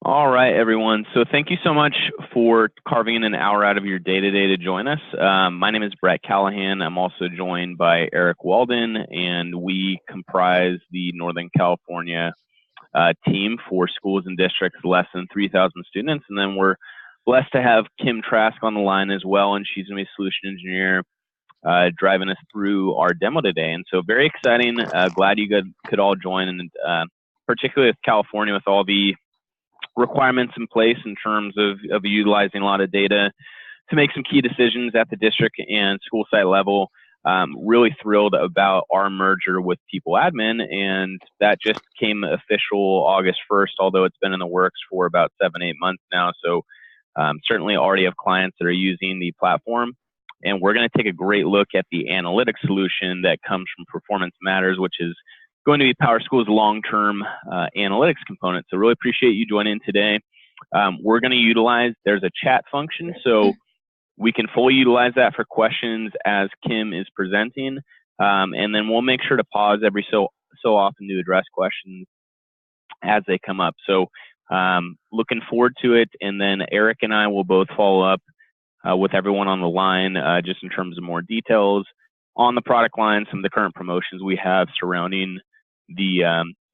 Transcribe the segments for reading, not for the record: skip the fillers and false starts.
All right, everyone. So thank you so much for carving in an hour out of your day to join us. My name is Brett Callahan. I'm also joined by Eric Walden, and we comprise the Northern California team for schools and districts less than 3,000 students. And then we're blessed to have Kim Trask on the line as well, and she's going to be a solution engineer driving us through our demo today. And so very exciting. Glad you could all join, and particularly with California with all the requirements in place in terms of utilizing a lot of data to make some key decisions at the district and school site level. Really thrilled about our merger with People Admin, and that just came official August 1st, although it's been in the works for about 7-8 months now. So certainly already have clients that are using the platform. And we're going to take a great look at the analytics solution that comes from Performance Matters, which is going to be PowerSchool's long-term analytics component. So really appreciate you joining today. We're going to utilize, there's a chat function, so we can fully utilize that for questions as Kim is presenting. And then we'll make sure to pause every so often to address questions as they come up. So looking forward to it. And then Eric and I will both follow up with everyone on the line just in terms of more details on the product line, some of the current promotions we have surrounding the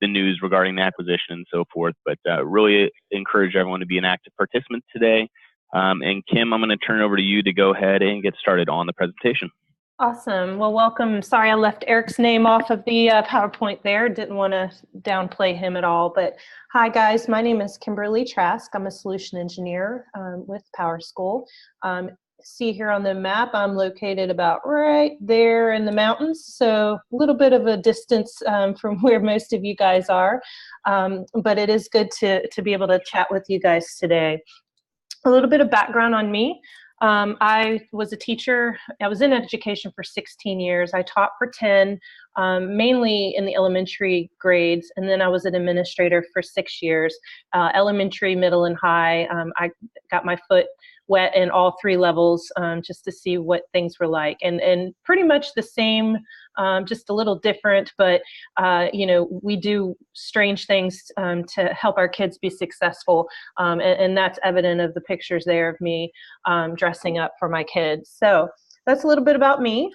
news regarding the acquisition and so forth. But really encourage everyone to be an active participant today. And Kim, I'm going to turn it over to you to go ahead and get started on the presentation. Awesome. Well, welcome. Sorry I left Eric's name off of the PowerPoint there. Didn't want to downplay him at all. But hi, guys. My name is Kimberly Trask. I'm a solution engineer with PowerSchool. See here on the map, I'm located about right there in the mountains, so a little bit of a distance from where most of you guys are, but it is good to be able to chat with you guys today. A little bit of background on me. I was a teacher. I was in education for 16 years. I taught for 10, mainly in the elementary grades, and then I was an administrator for 6 years, elementary, middle, and high. I got my foot wet in all 3 levels just to see what things were like, and pretty much the same, just a little different, but you know, we do strange things to help our kids be successful, and that's evident of the pictures there of me dressing up for my kids. So that's a little bit about me.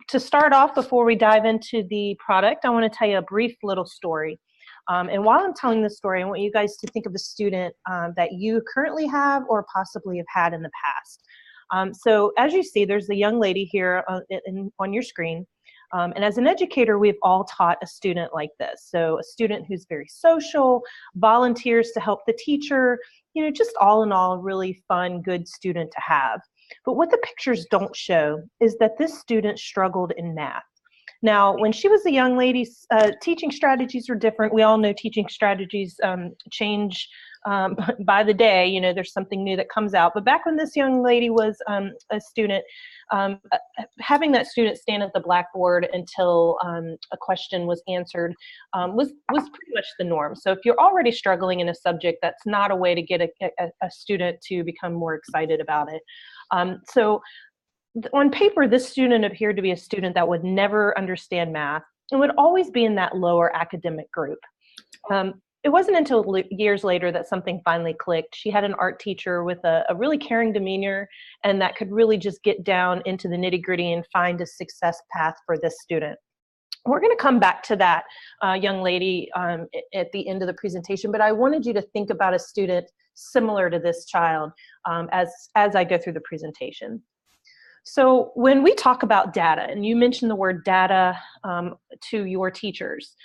To start off, before we dive into the product, I want to tell you a brief little story. And while I'm telling this story, I want you guys to think of a student that you currently have or possibly have had in the past. So as you see, there's a young lady here on your screen. And as an educator, we've all taught a student like this. So a student who's very social, volunteers to help the teacher, you know, just all in all, a really fun, good student to have. But what the pictures don't show is that this student struggled in math. Now, when she was a young lady, teaching strategies were different. We all know teaching strategies change by the day. You know, there's something new that comes out. But back when this young lady was a student, having that student stand at the blackboard until a question was answered was pretty much the norm. So if you're already struggling in a subject, that's not a way to get a student to become more excited about it. So on paper, this student appeared to be a student that would never understand math and would always be in that lower academic group. It wasn't until years later that something finally clicked. She had an art teacher with a really caring demeanor, and that could really just get down into the nitty-gritty and find a success path for this student. We're going to come back to that young lady at the end of the presentation, but I wanted you to think about a student similar to this child as I go through the presentation. So when we talk about data, and you mentioned the word data to your teachers,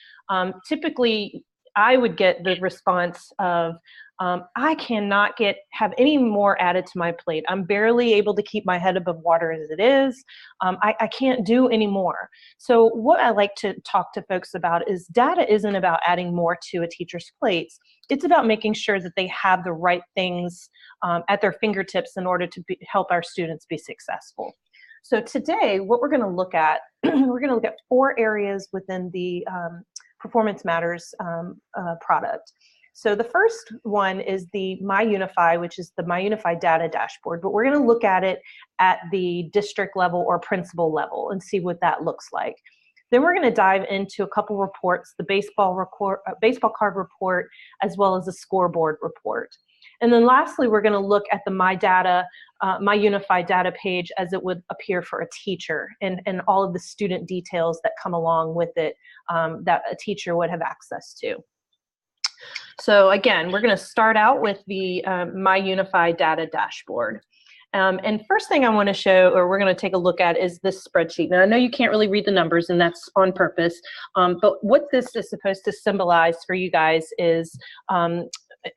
typically I would get the response of, I cannot have any more added to my plate. I'm barely able to keep my head above water as it is. I can't do any more. So what I like to talk to folks about is data isn't about adding more to a teacher's plates. It's about making sure that they have the right things at their fingertips in order to help our students be successful. So today, what we're going to look at, we're going to look at 4 areas within the Performance Matters product. So the first one is the MyUnify, which is the MyUnify data dashboard, but we're going to look at it at the district level or principal level and see what that looks like. Then we're going to dive into a couple reports, the baseball card report, as well as the scoreboard report. And then lastly, we're going to look at the My Data, My Unified Data page as it would appear for a teacher, and all of the student details that come along with it that a teacher would have access to. So again, we're going to start out with the My Unified Data dashboard. And first thing I want to show, or we're going to take a look at, is this spreadsheet. Now, I know you can't really read the numbers, and that's on purpose, but what this is supposed to symbolize for you guys is,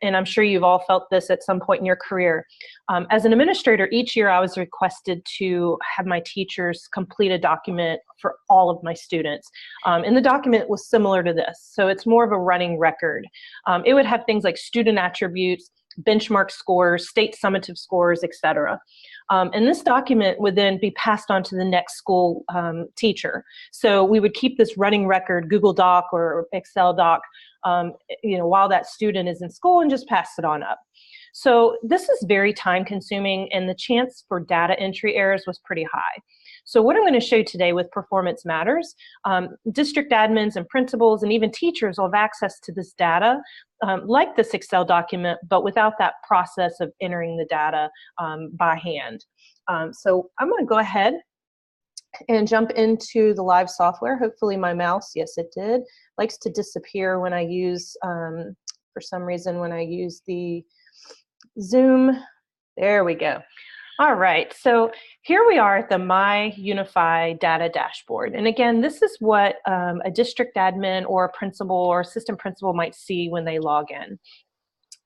and I'm sure you've all felt this at some point in your career. As an administrator, each year I was requested to have my teachers complete a document for all of my students. And the document was similar to this. So it's more of a running record. It would have things like student attributes, benchmark scores, state summative scores, etc. And this document would then be passed on to the next school teacher. So we would keep this running record, Google Doc or Excel doc, while that student is in school, and just pass it on up. So this is very time consuming, and the chance for data entry errors was pretty high. So what I'm going to show you today with Performance Matters, district admins and principals and even teachers will have access to this data like this Excel document, but without that process of entering the data by hand. So I'm going to go ahead and jump into the live software. Hopefully my mouse, yes it did, likes to disappear when I use, for some reason, when I use the Zoom. There we go. All right, so here we are at the My Unified Data dashboard. And again, this is what a district admin or a principal or assistant principal might see when they log in.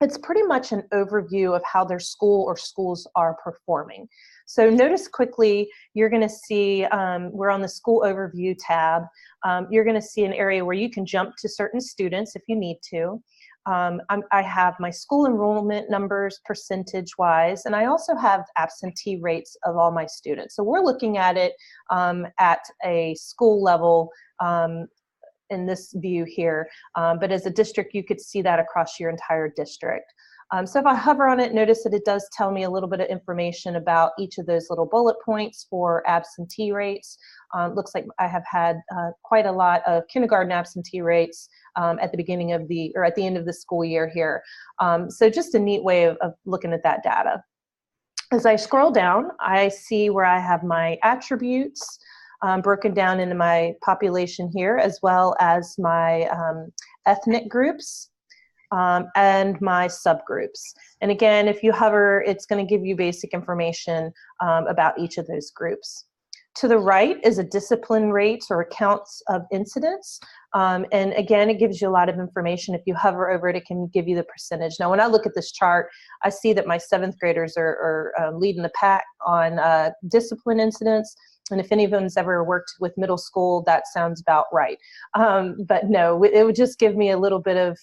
It's pretty much an overview of how their school or schools are performing. So notice quickly, you're going to see, we're on the School Overview tab. You're going to see an area where you can jump to certain students if you need to. I have my school enrollment numbers percentage-wise, and I also have absentee rates of all my students. So we're looking at it at a school level in this view here, but as a district, you could see that across your entire district. So if I hover on it, notice that it does tell me a little bit of information about each of those little bullet points for absentee rates. Looks like I have had quite a lot of kindergarten absentee rates at the beginning of the, or at the end of the school year here. So just a neat way of looking at that data. As I scroll down, I see where I have my attributes broken down into my population here, as well as my ethnic groups. And my subgroups. And again, if you hover, it's going to give you basic information about each of those groups. To the right is a discipline rates or counts of incidents. And again, it gives you a lot of information. If you hover over it, it can give you the percentage. Now, when I look at this chart, I see that my 7th graders are leading the pack on discipline incidents. And if any of them's ever worked with middle school, that sounds about right. But no, it would just give me a little bit of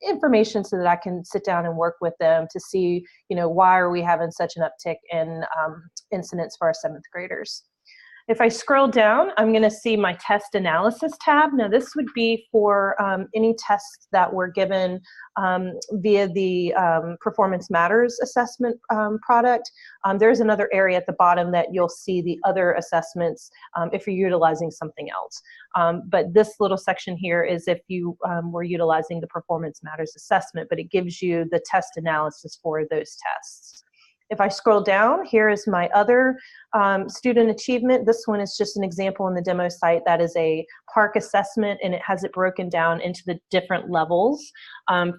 information so that I can sit down and work with them to see, why are we having such an uptick in incidents for our 7th graders. If I scroll down, I'm going to see my test analysis tab. Now this would be for any tests that were given via the Performance Matters assessment product. There's another area at the bottom that you'll see the other assessments if you're utilizing something else. But this little section here is if you were utilizing the Performance Matters assessment, but it gives you the test analysis for those tests. If I scroll down, here is my other student achievement. This one is just an example in the demo site. That is a PARCC assessment, and it has it broken down into the different levels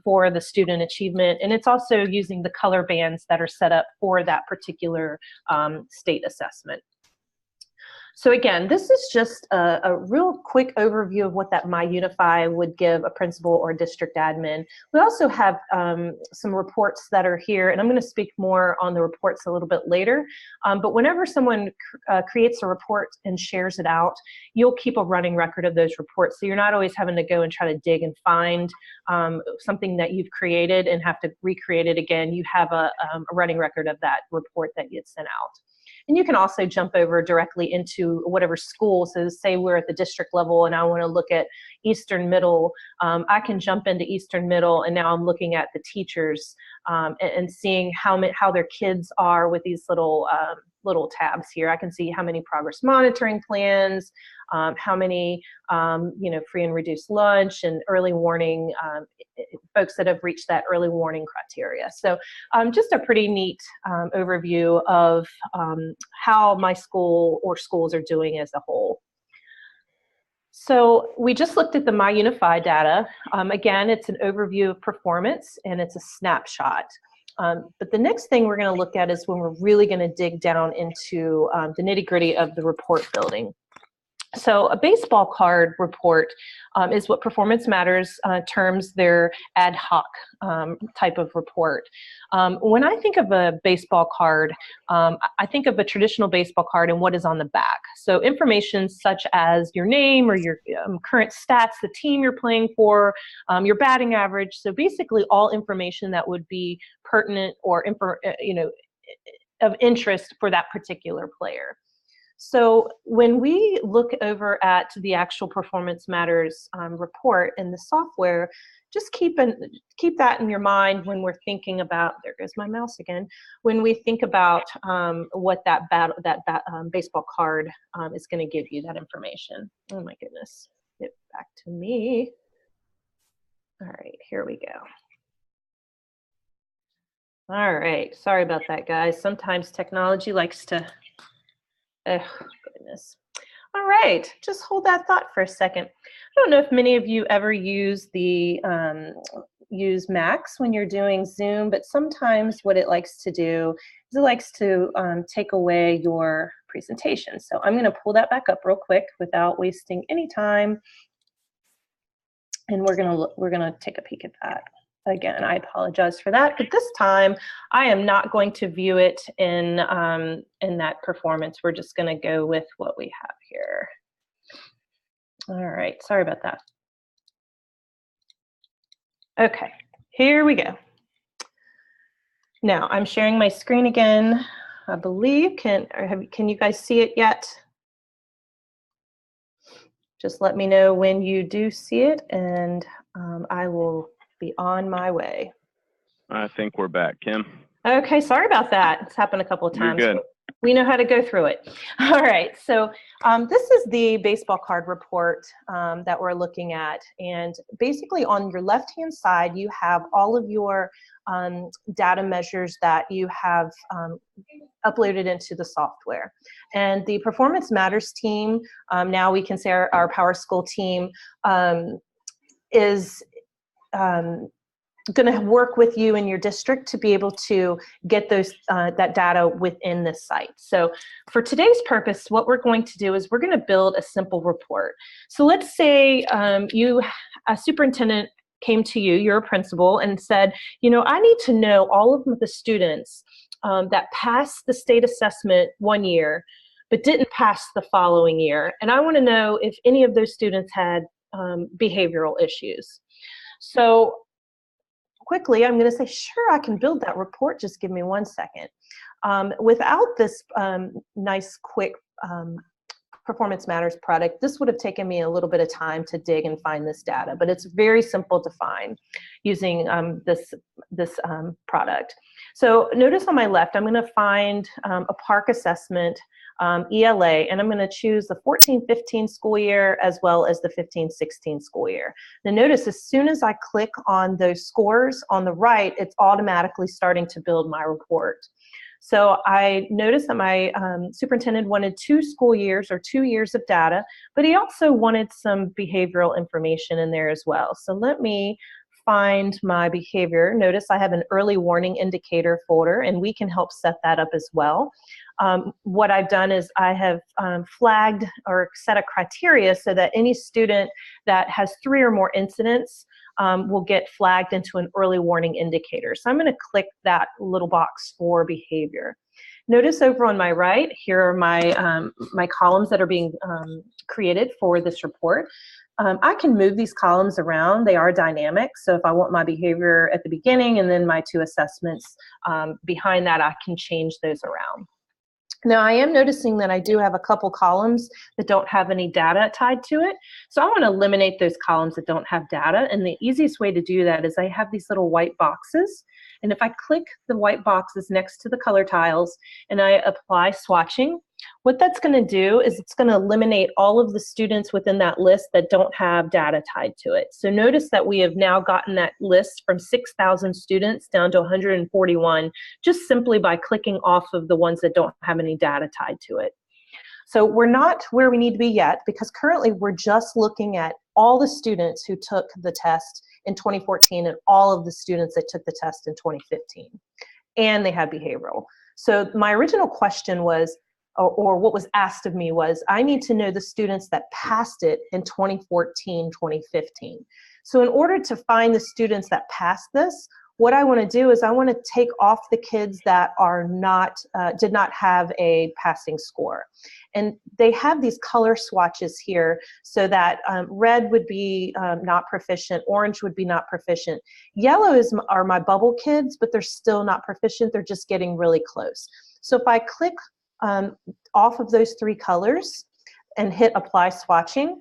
for the student achievement. And it's also using the color bands that are set up for that particular state assessment. So again, this is just a real quick overview of what that MyUnify would give a principal or district admin. We also have some reports that are here, and I'm going to speak more on the reports a little bit later. But whenever someone creates a report and shares it out, you'll keep a running record of those reports. So you're not always having to go and try to dig and find something that you've created and have to recreate it again. You have a running record of that report that gets sent out. And you can also jump over directly into whatever school. So say we're at the district level and I want to look at Eastern Middle. I can jump into Eastern Middle, and now I'm looking at the teachers and seeing how their kids are with these little tabs here. I can see how many progress monitoring plans, how many free and reduced lunch and early warning folks that have reached that early warning criteria. So just a pretty neat overview of how my school or schools are doing as a whole. So we just looked at the MyUnify data. Again, it's an overview of performance and it's a snapshot. But the next thing we're going to look at is when we're really going to dig down into the nitty-gritty of the report building. So a baseball card report is what Performance Matters terms their ad hoc type of report. When I think of a baseball card, I think of a traditional baseball card and what is on the back. So information such as your name or your current stats, the team you're playing for, your batting average. So basically all information that would be pertinent or of interest for that particular player. So when we look over at the actual Performance Matters report in the software, just keep that in your mind when we're thinking about, there goes my mouse again, when we think about what that baseball card is going to give you, that information. Oh my goodness, get back to me. All right, here we go. All right, sorry about that, guys. Sometimes technology likes to, oh, goodness. All right, just hold that thought for a second. I don't know if many of you ever use the use Max when you're doing Zoom, but sometimes what it likes to do is it likes to take away your presentation. So I'm going to pull that back up real quick without wasting any time, and we're gonna take a peek at that. Again, I apologize for that, but this time I am not going to view it in that performance. We're just going to go with what we have here. All right, sorry about that. Okay, here we go. Now I'm sharing my screen again. I believe, can you guys see it yet? Just let me know when you do see it, and I will be on my way. I think we're back, Kim. Okay, sorry about that. It's happened a couple of times. You're good. We know how to go through it. All right, so this is the baseball card report that we're looking at. And basically on your left-hand side, you have all of your data measures that you have uploaded into the software. And the Performance Matters team, now we can say our PowerSchool team, is going to work with you in your district to be able to get those that data within this site. So for today's purpose, what we're going to do is we're going to build a simple report. So let's say a superintendent came to you, you're a principal, and said, you know, I need to know all of the students that passed the state assessment one year but didn't pass the following year, and I want to know if any of those students had behavioral issues. So quickly, I'm going to say, sure, I can build that report. Just give me 1 second. Without this nice, quick Performance Matters product, this would have taken me a little bit of time to dig and find this data, but it's very simple to find using this product. So notice on my left, I'm going to find a PARCC assessment, ELA, and I'm going to choose the 14-15 school year as well as the 15-16 school year. Now notice as soon as I click on those scores on the right, it's automatically starting to build my report. So I noticed that my superintendent wanted 2 school years or 2 years of data, but he also wanted some behavioral information in there as well. So let me find my behavior. Notice I have an early warning indicator folder, and we can help set that up as well. What I've done is I have flagged or set a criteria so that any student that has 3 or more incidents will get flagged into an early warning indicator. So I'm going to click that little box for behavior. Notice over on my right, here are my, my columns that are being created for this report. I can move these columns around. They are dynamic. So if I want my behavior at the beginning and then my 2 assessments behind that, I can change those around. Now I am noticing that I do have a couple columns that don't have any data tied to it. So I want to eliminate those columns that don't have data. And the easiest way to do that is I have these little white boxes. And if I click the white boxes next to the color tiles and I apply swatching, What that's going to do is it's going to eliminate all of the students within that list that don't have data tied to it. So notice that we have now gotten that list from 6,000 students down to 141 just simply by clicking off of the ones that don't have any data tied to it. So we're not where we need to be yet, because currently we're just looking at all the students who took the test in 2014 and all of the students that took the test in 2015, and they had behavioral. So my original question was, or what was asked of me was, I need to know the students that passed it in 2014, 2015. So in order to find the students that passed this, what I want to do is I want to take off the kids that are not, did not have a passing score. And they have these color swatches here so that red would be not proficient, orange would be not proficient. Yellow are my bubble kids, but they're still not proficient, they're just getting really close. So if I click off of those three colors and hit apply swatching,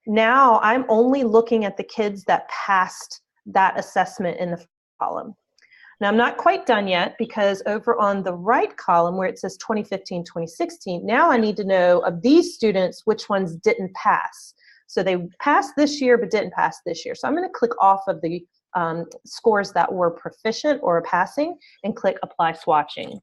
now I'm only looking at the kids that passed that assessment in the column. Now I'm not quite done yet, because over on the right column where it says 2015, 2016, now I need to know of these students which ones didn't pass. So they passed this year but didn't pass this year. So I'm going to click off of the scores that were proficient or passing and click apply swatching.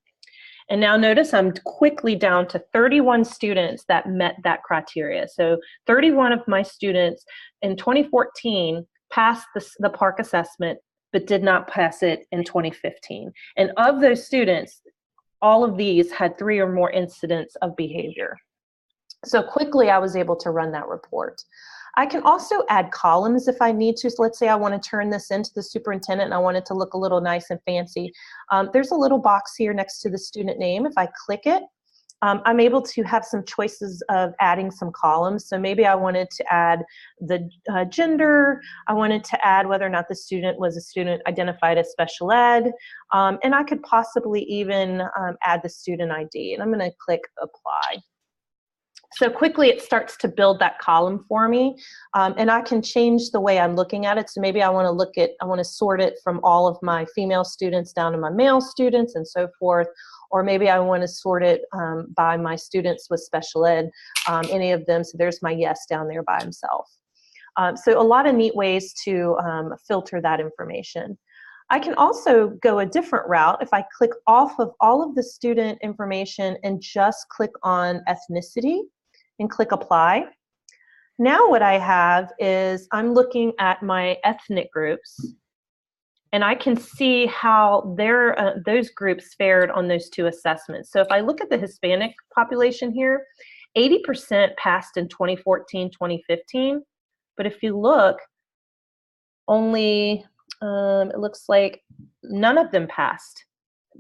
And now notice I'm quickly down to 31 students that met that criteria. So 31 of my students in 2014 passed the PARCC assessment, but did not pass it in 2015. And of those students, all of these had 3 or more incidents of behavior. So quickly I was able to run that report. I can also add columns if I need to. So let's say I want to turn this into the superintendent and I want it to look a little nice and fancy. There's a little box here next to the student name. If I click it, I'm able to have some choices of adding some columns. So maybe I wanted to add the gender, I wanted to add whether or not the student was a student identified as special ed, and I could possibly even add the student ID. And I'm going to click apply. So quickly it starts to build that column for me, and I can change the way I'm looking at it. So maybe I want to sort it from all of my female students down to my male students and so forth, or maybe I want to sort it by my students with special ed, any of them. So there's my yes down there by himself. So a lot of neat ways to filter that information. I can also go a different route if I click off of all of the student information and just click on ethnicity and click apply. Now what I have is I'm looking at my ethnic groups, and I can see how those groups fared on those 2 assessments. So if I look at the Hispanic population here, 80% passed in 2014, 2015. But if you look, only, it looks like none of them passed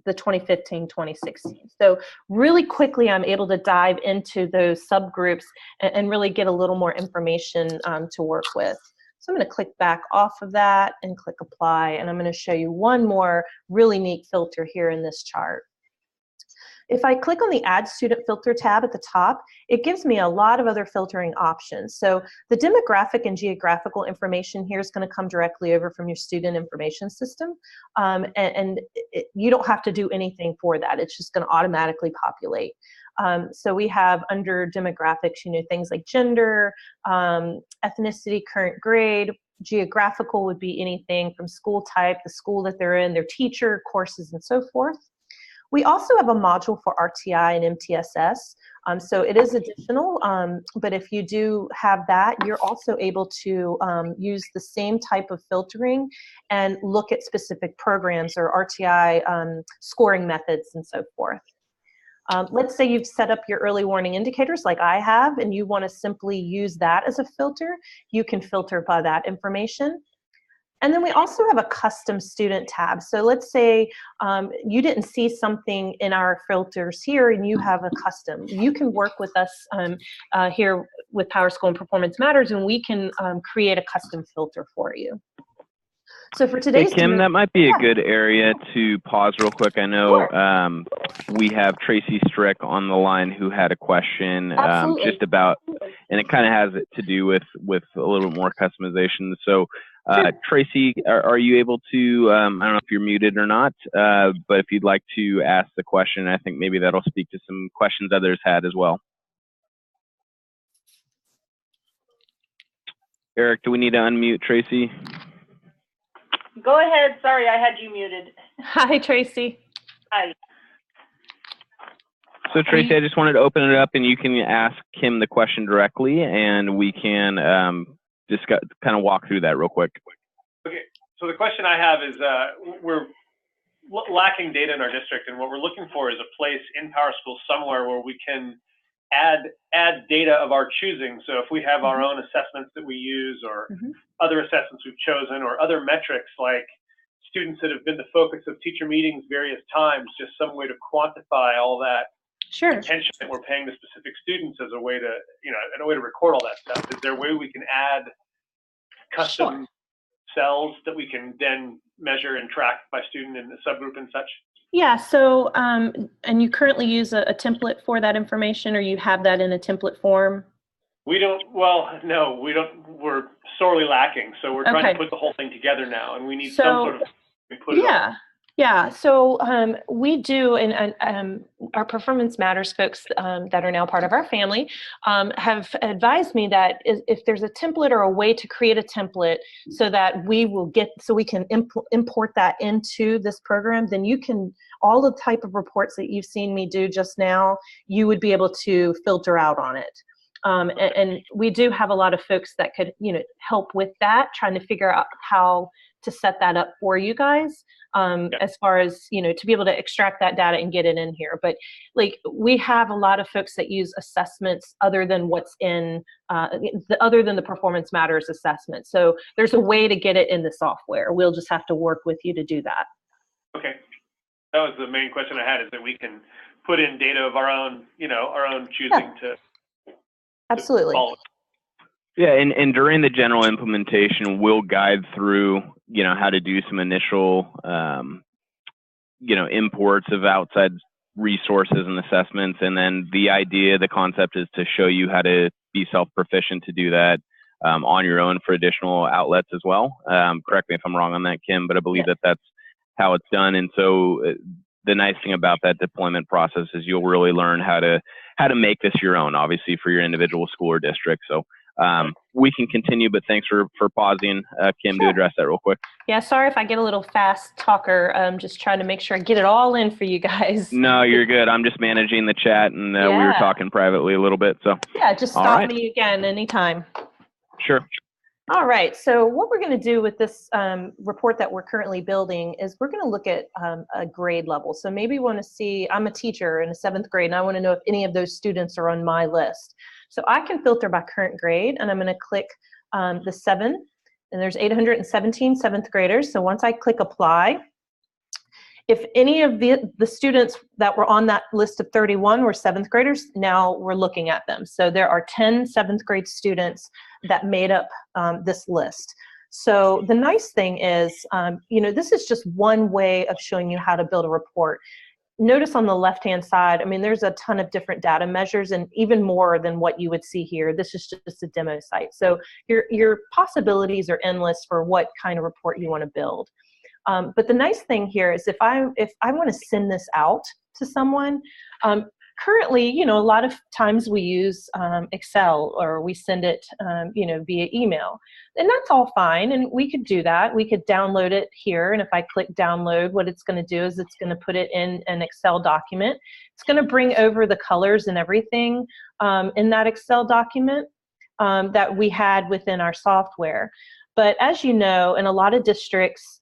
the 2015, 2016. So really quickly, I'm able to dive into those subgroups and really get a little more information to work with. So I'm going to click back off of that and click apply. And I'm going to show you one more really neat filter here in this chart. If I click on the Add Student Filter tab at the top, it gives me a lot of other filtering options. So the demographic and geographical information here is going to come directly over from your student information system. You don't have to do anything for that. It's just going to automatically populate. So we have under demographics, things like gender, ethnicity, current grade. Geographical would be anything from school type, the school that they're in, their teacher, courses, and so forth. We also have a module for RTI and MTSS, so it is additional, but if you do have that, you're also able to use the same type of filtering and look at specific programs or RTI scoring methods and so forth. Let's say you've set up your early warning indicators like I have, and you want to simply use that as a filter. You can filter by that information. And then we also have a custom student tab. So let's say you didn't see something in our filters here and you have a custom. You can work with us here with PowerSchool and Performance Matters, and we can create a custom filter for you. So for today's Kim, that might be a good area to pause real quick. I know we have Tracy Strick on the line who had a question just about, and it kind of has to do with a little bit more customization. So Tracy, are you able to, I don't know if you're muted or not, but if you'd like to ask the question, I think maybe that'll speak to some questions others had as well. Eric, do we need to unmute Tracy? Go ahead. Sorry, I had you muted. Hi, Tracy. Hi. So Tracy, I just wanted to open it up and you can ask Kim the question directly and we can discuss, kind of walk through that real quick. Okay, so the question I have is we're lacking data in our district, and what we're looking for is a place in PowerSchool somewhere where we can add data of our choosing. So if we have our own assessments that we use or other assessments we've chosen or other metrics like students that have been the focus of teacher meetings various times, just some way to quantify all that attention that we're paying to specific students as a way to, a way to record all that stuff. Is there a way we can add custom cells that we can then measure and track by student in the subgroup and such? Yeah, so, and you currently use a template for that information, or you have that in a template form? We don't, well, no, we don't, we're sorely lacking. So we're trying to put the whole thing together now, and we need some sort of input. Yeah, so we do, and our Performance Matters folks that are now part of our family have advised me that if there's a template or a way to create a template so that we can import that into this program, then you can, all the type of reports that you've seen me do just now, you would be able to filter out on it. And we do have a lot of folks that could, help with that, trying to figure out how to set that up for you guys, as far as, to be able to extract that data and get it in here. But like, we have a lot of folks that use assessments other than what's in, other than the Performance Matters assessment. So there's a way to get it in the software. We'll just have to work with you to do that. Okay. That was the main question I had, is that we can put in data of our own, our own choosing to. Absolutely. Yeah, and during the general implementation, we'll guide through, how to do some initial, imports of outside resources and assessments. And then the concept is to show you how to be self-proficient to do that on your own for additional outlets as well. Correct me if I'm wrong on that, Kim, but I believe that that's how it's done. And so the nice thing about that deployment process is you'll really learn how to make this your own, obviously, for your individual school or district. So we can continue, but thanks for pausing, Kim, to address that real quick. Yeah, sorry if I get a little fast talker. I'm just trying to make sure I get it all in for you guys. No, you're good. I'm just managing the chat, and we were talking privately a little bit. So yeah, just stop me again anytime. Sure. All right, so what we're going to do with this report that we're currently building is we're going to look at a grade level. So maybe we want to see, I'm a teacher in a 7th grade, and I want to know if any of those students are on my list. So I can filter by current grade, and I'm going to click the 7, and there's 817 7th graders. So once I click apply, if any of the students that were on that list of 31 were 7th graders, now we're looking at them. So there are 10 7th grade students that made up this list. So the nice thing is, this is just one way of showing you how to build a report. Notice on the left-hand side, there's a ton of different data measures, and even more than what you would see here. This is just a demo site. So your possibilities are endless for what kind of report you want to build. But the nice thing here is if I want to send this out to someone, currently, a lot of times we use Excel, or we send it, via email, and that's all fine. And we could do that. We could download it here. And if I click download, what it's going to do is it's going to put it in an Excel document. It's going to bring over the colors and everything in that Excel document that we had within our software. But as you know, in a lot of districts,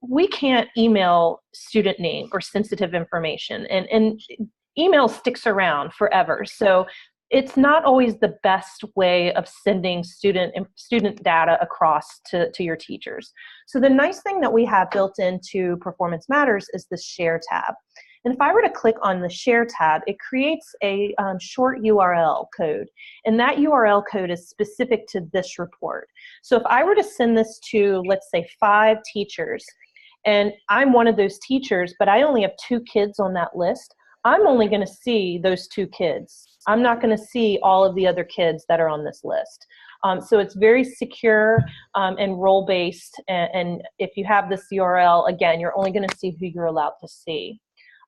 we can't email student name or sensitive information, and email sticks around forever. So it's not always the best way of sending student data across to your teachers. So the nice thing that we have built into Performance Matters is the Share tab. And if I were to click on the Share tab, it creates a short URL code. And that URL code is specific to this report. So if I were to send this to, let's say, 5 teachers, and I'm one of those teachers, but I only have 2 kids on that list, I'm only going to see those 2 kids. I'm not going to see all of the other kids that are on this list. So it's very secure and role-based. And if you have this URL, again, you're only going to see who you're allowed to see.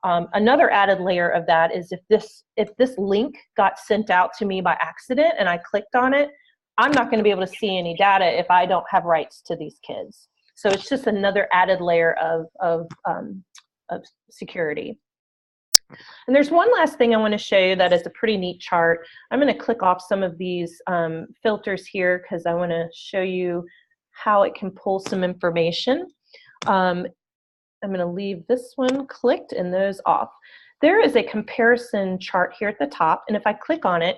Another added layer of that is if this link got sent out to me by accident and I clicked on it, I'm not going to be able to see any data if I don't have rights to these kids. So it's just another added layer of security. And there's one last thing I want to show you that is a pretty neat chart. I'm going to click off some of these filters here because I want to show you how it can pull some information. I'm going to leave this one clicked and those off. There is a comparison chart here at the top, and if I click on it,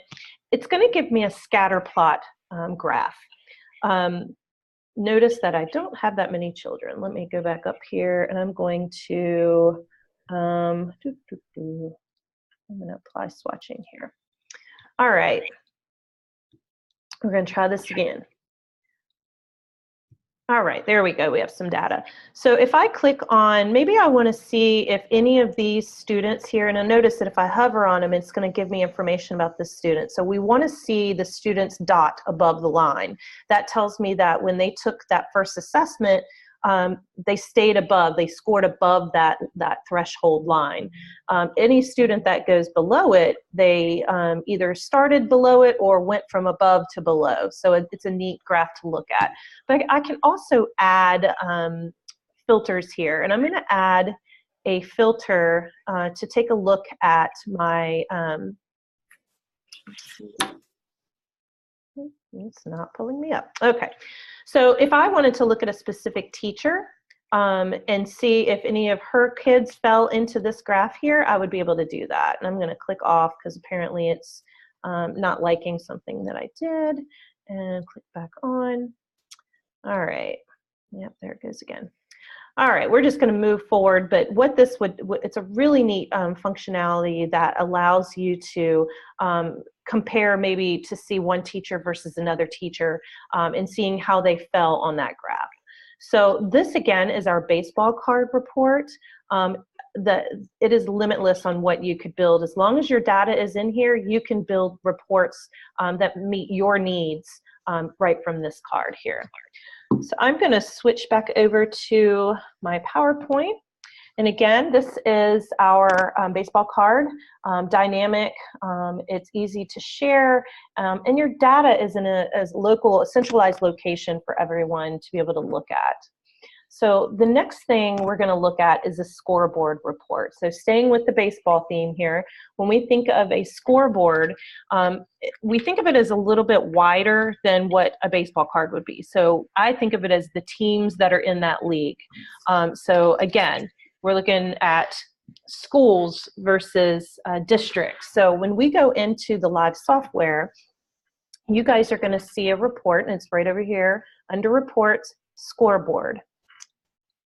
it's going to give me a scatter plot graph. Notice that I don't have that many children. Let me go back up here, and I'm going to I'm going to apply swatching here. All right, we're going to try this again. All right, there we go. We have some data. So if I click on, maybe I want to see if any of these students here, and I notice that if I hover on them, it's going to give me information about the student. So we want to see the student's dot above the line. That tells me that when they took that first assessment, they stayed above, they scored above that threshold line. Any student that goes below it, they either started below it or went from above to below. So it's a neat graph to look at. But I can also add filters here, and I'm going to add a filter to take a look at my, it's not pulling me up. Okay. So if I wanted to look at a specific teacher and see if any of her kids fell into this graph here, I would be able to do that. And I'm going to click off because apparently it's not liking something that I did. And click back on. All right. Yep, there it goes again. All right, we're just going to move forward, but what this it's a really neat functionality that allows you to compare, maybe to see one teacher versus another teacher and seeing how they fell on that graph. So this again is our baseball card report. It is limitless on what you could build. As long as your data is in here, you can build reports that meet your needs right from this card here. So I'm going to switch back over to my PowerPoint. And again, this is our baseball card, dynamic. It's easy to share, and your data is in a centralized location for everyone to be able to look at. So the next thing we're going to look at is a scoreboard report. So staying with the baseball theme here, when we think of a scoreboard, we think of it as a little bit wider than what a baseball card would be. So I think of it as the teams that are in that league. So again, we're looking at schools versus districts. So when we go into the live software, you guys are going to see a report, and it's right over here under reports, scoreboard.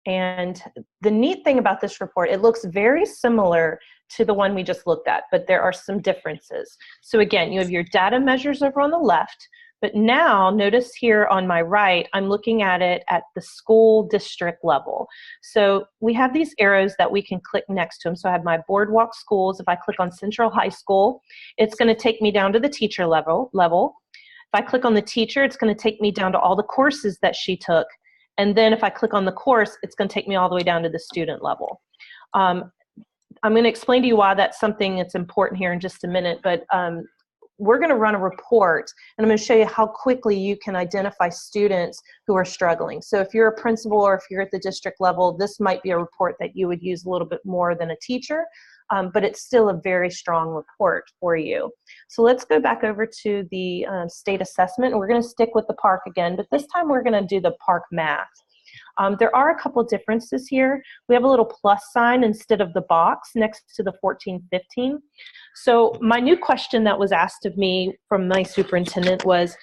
And the neat thing about this report, it looks very similar to the one we just looked at, but there are some differences. So again, you have your data measures over on the left, but now notice here on my right, I'm looking at it at the school district level. So we have these arrows that we can click next to them. So I have my Boardwalk schools. If I click on Central High School, it's going to take me down to the teacher level. If I click on the teacher, it's going to take me down to all the courses that she took. And then if I click on the course, it's going to take me all the way down to the student level. I'm going to explain to you why that's something that's important here in just a minute, but we're going to run a report, and I'm going to show you how quickly you can identify students who are struggling. So if you're a principal or if you're at the district level, this might be a report that you would use a little bit more than a teacher, but it's still a very strong report for you. So let's go back over to the state assessment. We're going to stick with the park again, but this time we're going to do the park math. There are a couple differences here. We have a little plus sign instead of the box next to the 14-15. So my new question that was asked of me from my superintendent was,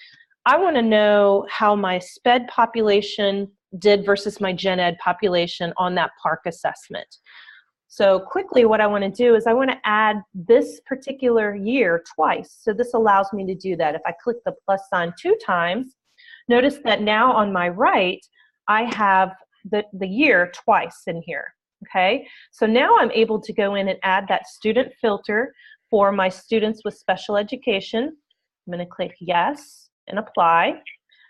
I want to know how my SPED population did versus my gen ed population on that park assessment. So quickly, what I want to do is I want to add this particular year twice. So this allows me to do that. If I click the plus sign 2 times, notice that now on my right, I have the year twice in here. Okay, so now I'm able to go in and add that student filter for my students with special education. I'm going to click yes, and apply.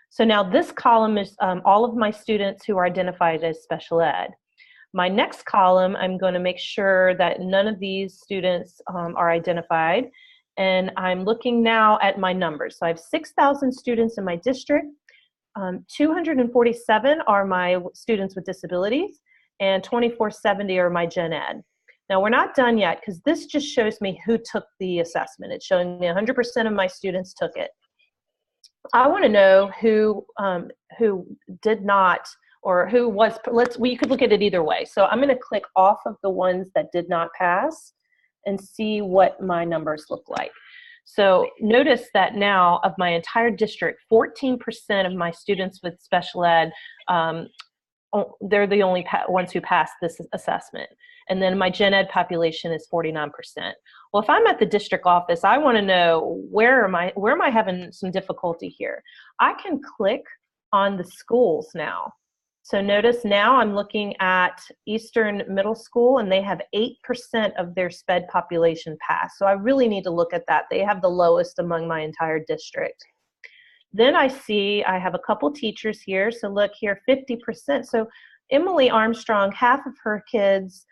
So now this column is all of my students who are identified as special ed. My next column, I'm going to make sure that none of these students are identified. And I'm looking now at my numbers. So I have 6,000 students in my district. 247 are my students with disabilities, and 2470 are my gen ed. Now we're not done yet because this just shows me who took the assessment. It's showing me 100% of my students took it. I want to know who did not, or who was, we could look at it either way. So I'm going to click off of the ones that did not pass and see what my numbers look like. So notice that now of my entire district, 14% of my students with special ed, they're the only ones who passed this assessment. And then my gen ed population is 49%. Well, if I'm at the district office, I want to know where am I having some difficulty here? I can click on the schools now. So notice now I'm looking at Eastern Middle School, and they have 8% of their SPED population passed. So I really need to look at that. They have the lowest among my entire district. Then I see I have a couple teachers here. So look here, 50%. So Emily Armstrong, half of her kids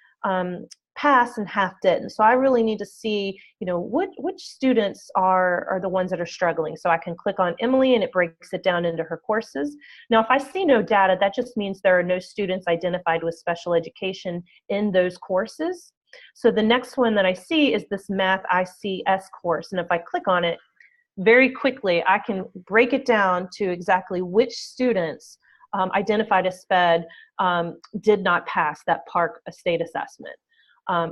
passed and half didn't. So I really need to see, which students are the ones that are struggling. So I can click on Emily and it breaks it down into her courses. Now, if I see no data, that just means there are no students identified with special education in those courses. So the next one that I see is this Math ICS course. And if I click on it, very quickly, I can break it down to exactly which students identified as SPED did not pass that Park State assessment.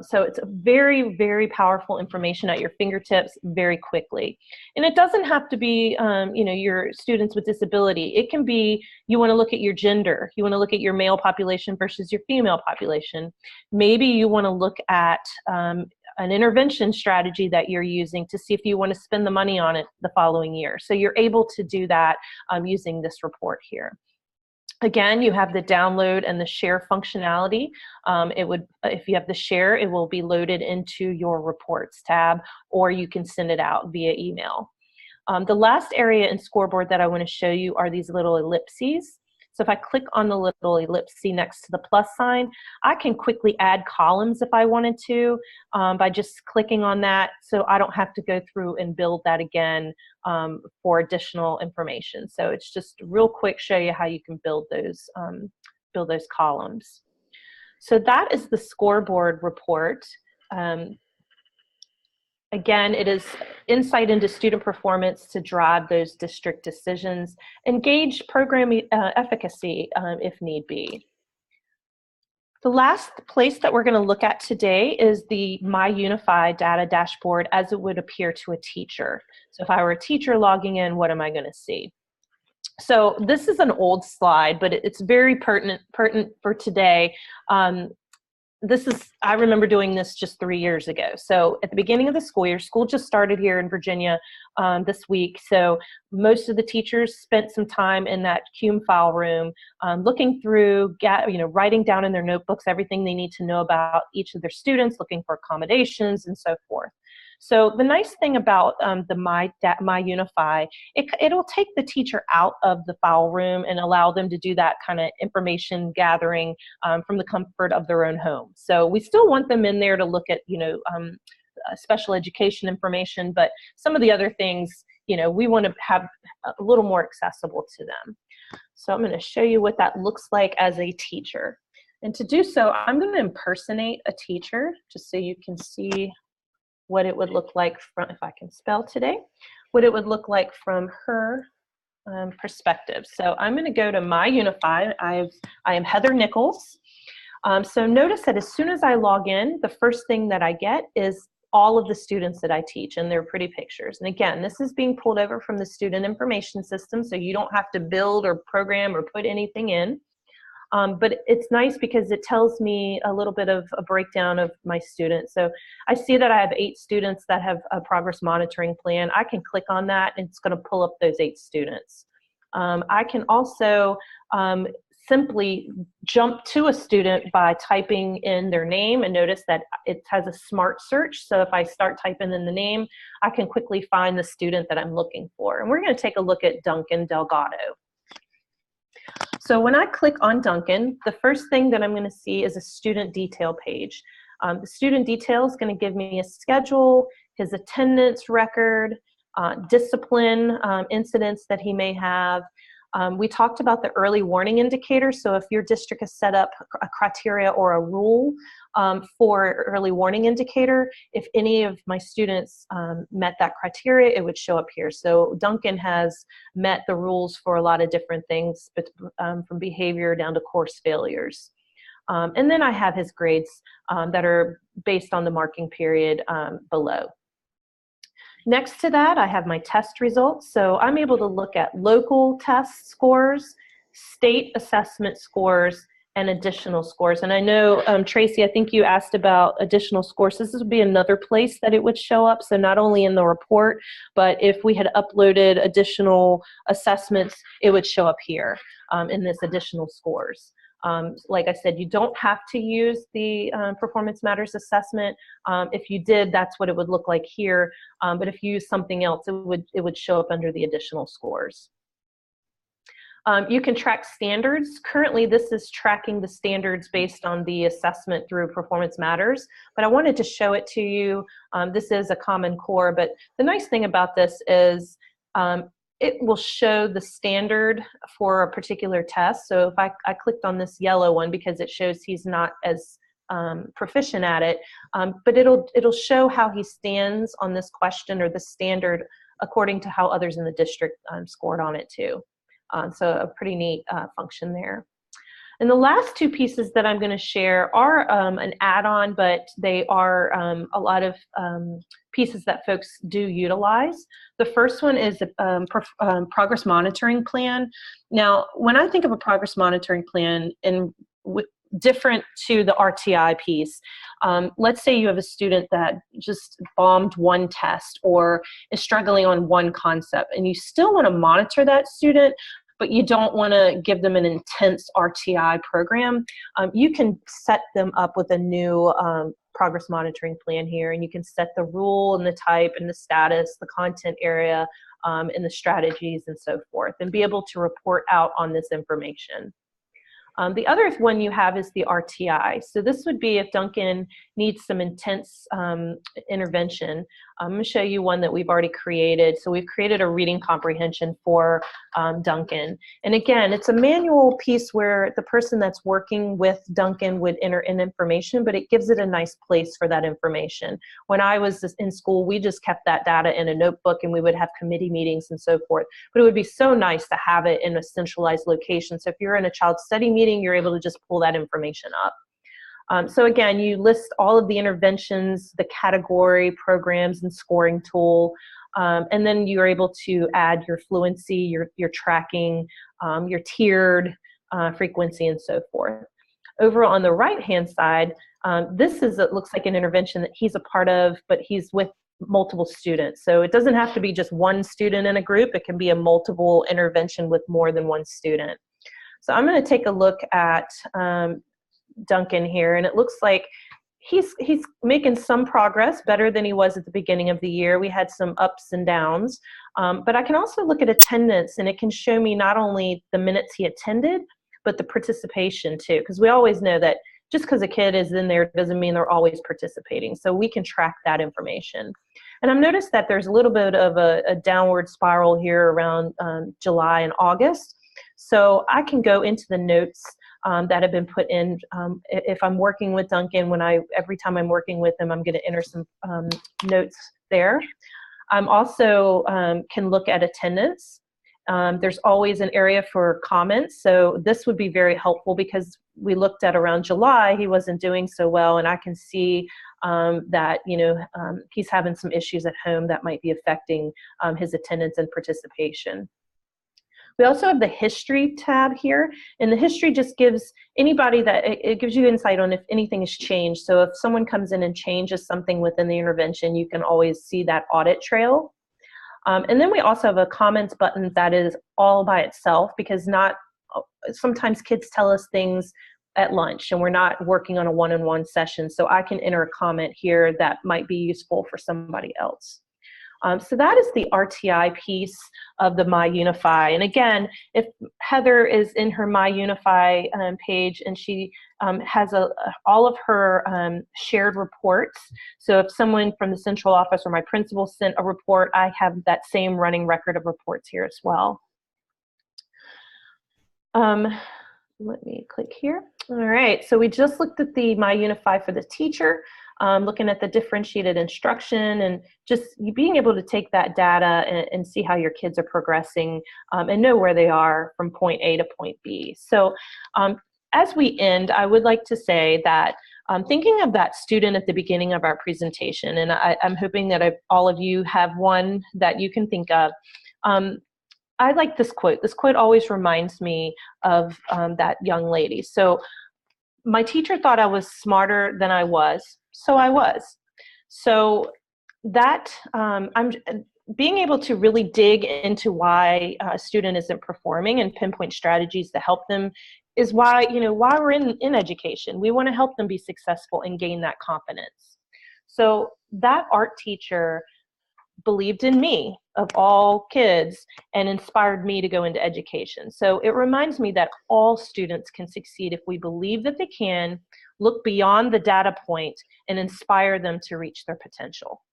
So it's very, very powerful information at your fingertips very quickly. And it doesn't have to be, your students with disability. It can be, you want to look at your gender. You want to look at your male population versus your female population. Maybe you want to look at an intervention strategy that you're using to see if you want to spend the money on it the following year. So you're able to do that using this report here. Again, you have the download and the share functionality. If you have the share, it will be loaded into your reports tab, or you can send it out via email. The last area in Scoreboard that I want to show you are these little ellipses. So if I click on the little ellipse next to the plus sign, I can quickly add columns if I wanted to by just clicking on that, so I don't have to go through and build that again for additional information. So it's just real quick, show you how you can build those columns. So that is the Scoreboard report. Again, it is insight into student performance to drive those district decisions and gauge program efficacy if need be. The last place that we're going to look at today is the MyUnify data dashboard as it would appear to a teacher. So if I were a teacher logging in, what am I going to see? So this is an old slide, but it's very pertinent for today. I remember doing this just 3 years ago. So at the beginning of the school year, school just started here in Virginia this week. So most of the teachers spent some time in that CUME file room looking through, writing down in their notebooks everything they need to know about each of their students, looking for accommodations and so forth. So the nice thing about the MyUnify, it'll take the teacher out of the file room and allow them to do that kind of information gathering from the comfort of their own home. So we still want them in there to look at, special education information, but some of the other things, we want to have a little more accessible to them. So I'm going to show you what that looks like as a teacher. And to do so, I'm going to impersonate a teacher just so you can see what it would look like from, if I can spell today, what it would look like from her perspective. So I'm going to go to MyUnify. I am Heather Nichols. So notice that as soon as I log in, the first thing that I get is all of the students that I teach and their pretty pictures. And again, this is being pulled over from the student information system, so you don't have to build or program or put anything in. But it's nice because it tells me a little bit of a breakdown of my students. So I see that I have 8 students that have a progress monitoring plan. I can click on that and it's going to pull up those 8 students. I can also simply jump to a student by typing in their name, and notice that it has a smart search. So if I start typing in the name, I can quickly find the student that I'm looking for. And we're going to take a look at Duncan Delgado. So when I click on Duncan, the first thing that I'm going to see is a student detail page. The student detail is going to give me a schedule, his attendance record, discipline incidents that he may have. We talked about the early warning indicator. So if your district has set up a criteria or a rule for early warning indicator, if any of my students met that criteria, it would show up here. So Duncan has met the rules for a lot of different things, but, from behavior down to course failures. And then I have his grades that are based on the marking period below. Next to that, I have my test results. So I'm able to look at local test scores, state assessment scores, and additional scores. And I know, Tracy, I think you asked about additional scores. This would be another place that it would show up. So not only in the report, but if we had uploaded additional assessments, it would show up here in this additional scores. Like I said, you don't have to use the Performance Matters assessment. If you did, that's what it would look like here. But if you use something else, it would show up under the additional scores. You can track standards. Currently, this is tracking the standards based on the assessment through Performance Matters, but I wanted to show it to you. This is a Common Core, but the nice thing about this is it will show the standard for a particular test. So if I clicked on this yellow one because it shows he's not as proficient at it, but it'll show how he stands on this question or the standard according to how others in the district scored on it too. So a pretty neat function there. And the last two pieces that I'm going to share are an add-on, but they are a lot of pieces that folks do utilize. The first one is a progress monitoring plan. Now, when I think of a progress monitoring plan, and different to the RTI piece, let's say you have a student that just bombed one test or is struggling on one concept, and you still want to monitor that student, but you don't want to give them an intense RTI program. You can set them up with a new progress monitoring plan here, and you can set the rule and the type and the status, the content area, and the strategies and so forth, and be able to report out on this information. The other one you have is the RTI. So this would be if Duncan needs some intense intervention. I'm going to show you one that we've already created. So we've created a reading comprehension for Duncan. And again, it's a manual piece where the person that's working with Duncan would enter in information, but it gives it a nice place for that information. When I was in school, we just kept that data in a notebook and we would have committee meetings and so forth. But it would be so nice to have it in a centralized location. So if you're in a child study meeting, you're able to just pull that information up. So again, you list all of the interventions, the category, programs, and scoring tool, and then you're able to add your fluency, your tracking, your tiered frequency, and so forth. Over on the right-hand side, this is, it looks like an intervention that he's a part of, but he's with multiple students. So it doesn't have to be just one student in a group. It can be a multiple intervention with more than one student. So I'm going to take a look at Duncan here, and it looks like he's making some progress, better than he was at the beginning of the year. We had some ups and downs, but I can also look at attendance, and it can show me not only the minutes he attended, but the participation too, because we always know that just because a kid is in there doesn't mean they're always participating. So we can track that information. And I've noticed that there's a little bit of a downward spiral here around July and August. So I can go into the notes that have been put in. If I'm working with Duncan, every time I'm working with him, I'm going to enter some notes there. I'm also can look at attendance. There's always an area for comments. So this would be very helpful because we looked at around July, he wasn't doing so well, and I can see that he's having some issues at home that might be affecting his attendance and participation. We also have the history tab here, and the history just gives anybody it gives you insight on if anything has changed. So if someone comes in and changes something within the intervention, you can always see that audit trail. And then we also have a comments button that is all by itself, because not sometimes kids tell us things at lunch and we're not working on a one-on-one session. So I can enter a comment here that might be useful for somebody else. So that is the RTI piece of the MyUnify. And again, if Heather is in her MyUnify page and she has all of her shared reports. So if someone from the central office or my principal sent a report, I have that same running record of reports here as well. Let me click here. All right, so we just looked at the MyUnify for the teacher. Looking at the differentiated instruction and just being able to take that data and see how your kids are progressing and know where they are from point A to point B. So as we end, I would like to say that thinking of that student at the beginning of our presentation, and I'm hoping that all of you have one that you can think of. I like this quote. This quote always reminds me of that young lady. So my teacher thought I was smarter than I was. So I was. So that I'm being able to really dig into why a student isn't performing and pinpoint strategies to help them is why, why we're in education. We want to help them be successful and gain that confidence. So that art teacher believed in me of all kids and inspired me to go into education. So it reminds me that all students can succeed if we believe that they can, look beyond the data point, and inspire them to reach their potential.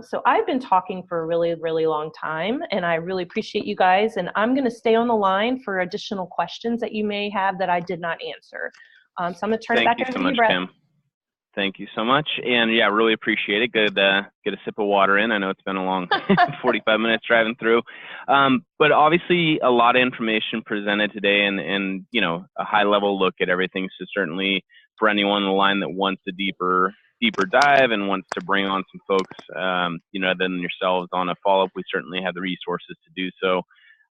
So I've been talking for a really, really long time, and I really appreciate you guys, and I'm going to stay on the line for additional questions that you may have that I did not answer. So I'm going to turn it back over to you, Brett. Kim. Thank you so much. And yeah, really appreciate it. Good to get a sip of water in. I know it's been a long 45 minutes driving through. But obviously a lot of information presented today and a high level look at everything. So certainly for anyone on the line that wants a deeper dive and wants to bring on some folks, other than yourselves on a follow-up, we certainly have the resources to do so.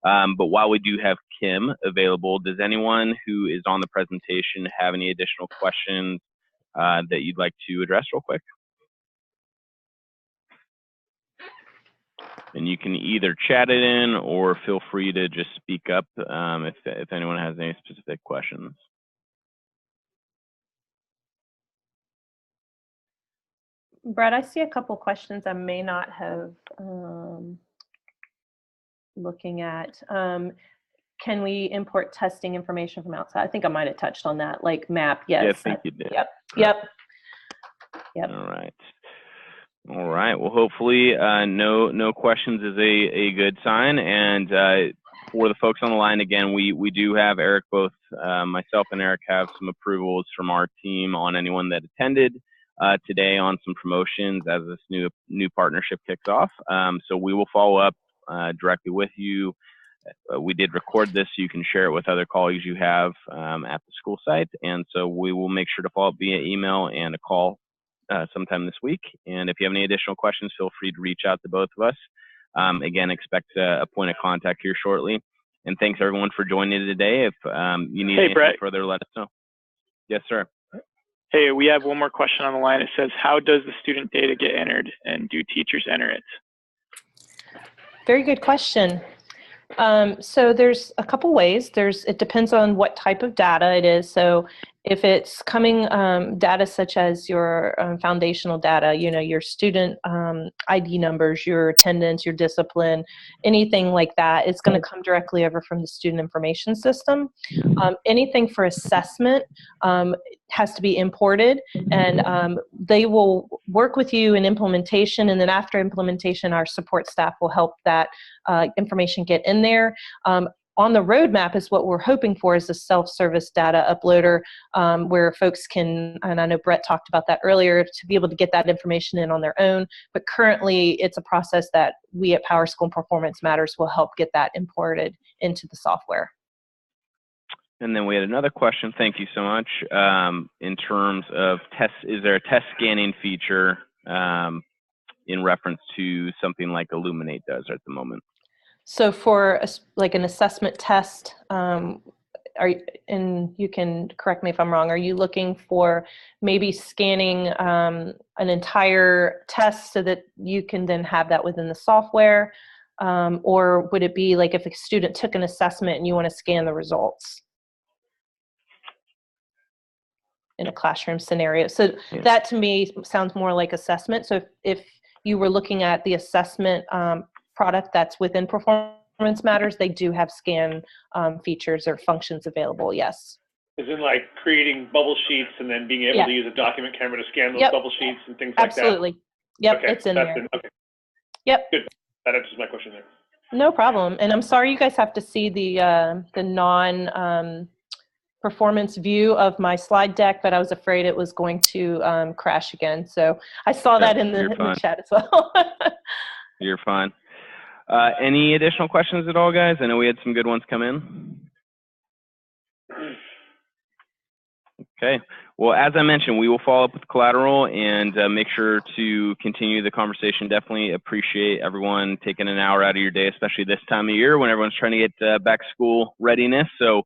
But while we do have Kim available, does anyone who is on the presentation have any additional questions that you'd like to address real quick? And you can either chat it in or feel free to just speak up if anyone has any specific questions. Brett, I see a couple questions I may not have looking at. Can we import testing information from outside? I think I might have touched on that, like MAP, yes. Yeah, I think you did. Yep. All right. Well, hopefully no questions is a good sign. And for the folks on the line, again, we do have Eric, both myself and Eric have some approvals from our team on anyone that attended today on some promotions as this new partnership kicks off. So we will follow up directly with you. We did record this so you can share it with other colleagues you have at the school site. And so we will make sure to follow up via email and a call sometime this week. And if you have any additional questions, feel free to reach out to both of us. Again, expect a point of contact here shortly. And thanks everyone for joining today. If you need anything further, let us know. Yes, sir. Hey, we have one more question on the line. It says, how does the student data get entered and do teachers enter it? Very good question. So there's a couple ways. It depends on what type of data it is. So if it's coming data such as your foundational data, your student ID numbers, your attendance, your discipline, anything like that, it's going to come directly over from the student information system. Anything for assessment has to be imported, and they will work with you in implementation, and then after implementation, our support staff will help that information get in there. On the roadmap is what we're hoping for is a self-service data uploader where folks can, and I know Brett talked about that earlier, to be able to get that information in on their own. But currently it's a process that we at PowerSchool and Performance Matters will help get that imported into the software. And then we had another question. Thank you so much. In terms of tests, is there a test scanning feature in reference to something like Illuminate does at the moment? So for like an assessment test, and you can correct me if I'm wrong, are you looking for maybe scanning an entire test so that you can then have that within the software? Or would it be like if a student took an assessment and you want to scan the results in a classroom scenario? So Yeah. that to me sounds more like assessment. So if you were looking at the assessment product that's within Performance Matters, they do have scan features or functions available, yes. Is in like creating bubble sheets and then being able Yeah. to use a document camera to scan those Yep. bubble sheets and things Absolutely. like Yep, that? Okay, it's in that's there. okay, Yep. good. That answers my question there. No problem. And I'm sorry you guys have to see the non performance view of my slide deck, but I was afraid it was going to crash again. So I saw that in the chat as well. You're fine. Any additional questions at all, guys? I know we had some good ones come in. Okay. Well, as I mentioned, we will follow up with collateral and make sure to continue the conversation. Definitely appreciate everyone taking an hour out of your day, especially this time of year when everyone's trying to get back to school readiness. So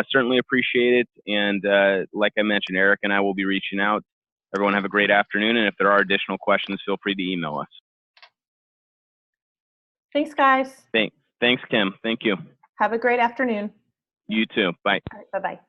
certainly appreciate it. And like I mentioned, Eric and I will be reaching out. Everyone have a great afternoon. And if there are additional questions, feel free to email us. Thanks, guys. Thanks, Kim. Thank you. Have a great afternoon. You too. Bye. All right, bye-bye.